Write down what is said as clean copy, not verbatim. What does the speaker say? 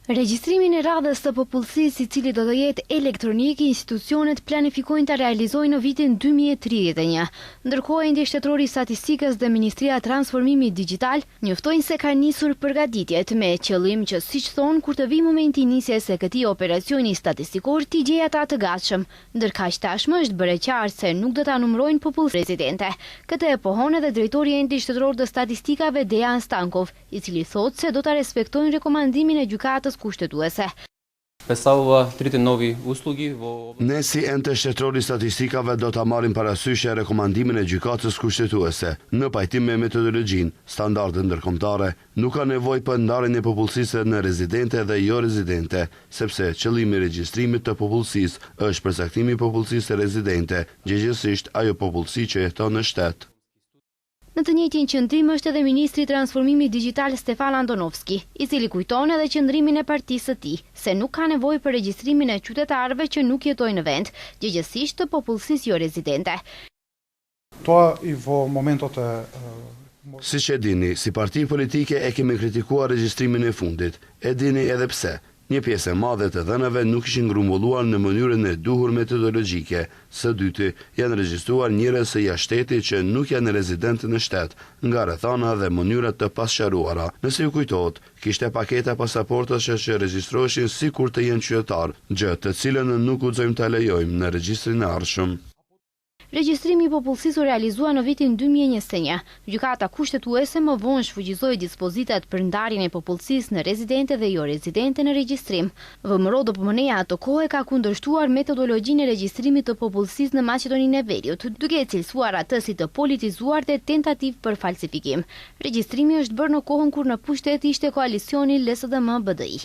Regjistrimin e radhës së popullsisë, i cili do të jetë elektronik, institucionet planifikojnë ta realizojnë në vitin 2031. Ndërkohë, Endi Shtetëror i Statistikës dhe Ministria e Transformimit Digjital njoftojnë se ka nisur përgatitjet me qëllim që, siç thonë, kur të vi momenti i nisjes së këtij operacioni statistikor, t'i gjejë ata të gatshëm. Ndërkaq tashmë është bërë qartë se nuk do ta numërojnë popullsinë rezidente. Këtë e pohon edhe drejtori i Endit Shtetëror të Statistikave Dejan Stankov, i cili thotë se do ta respektojnë rekomandimin e gjykatës kushtetuese. Ne si ente shtetëror i statistikave do ta marrim parasysh rekomandimin e gjykatës kushtetuese në pajtim me metodologjinë, standardet ndërkombëtare. Nuk ka nevojë për ndarjen e popullsisë në rezidente dhe jo rezidente, sepse qëllimi i regjistrimit të popullsisë është përcaktimi i popullsisë rezidente, gjithsesi ajo popullsi që jeton në shtet. Në të njëjtin qëndrim është edhe Ministri i Transformimit Digjital Stefan Andonovski, i cili kujton edhe qëndrimin e partisë së tij, se nuk ka nevojë për regjistrimin e qytetarëve që nuk jetojnë në vend, gjithsesi të popullsisë jo rezidente. Siç e dini, si parti politike e kemi kritikuar regjistrimin e fundit. E dini edhe pse. Një pjesë e madhe të dhënave nuk ishin grumbulluar në mënyrën e duhur metodologjike. Së dyti, janë regjistruar njerëz së jashtëtit që nuk janë rezidentë në shtet, nga rrethana dhe mënyrat të pasqaruara. Nëse ju kujtohet, kishte paketa pasaportash që regjistroheshin sikur të jenë qytetar, gjë të cilën nuk guxojmë ta lejojmë në regjistrin e ardhshëm. Regjistrimi i popullsisë u realizua në vitin 2021. Gjykata kushtetuese më vonë shfuqizoi dispozitat për ndarjen e popullsisë në rezidente dhe jo rezidente në regjistrim. VMRO DPMNE-ja ato kohë ka kundërshtuar metodologjinë e regjistrimit të popullsisë në Maqedoninë e Veriut, duke e cilësuar atë si të politizuar dhe tentativ për falsifikim. Regjistrimi është bërë në kohën kur në pushtet ishte koalicioni LSDM-BDI.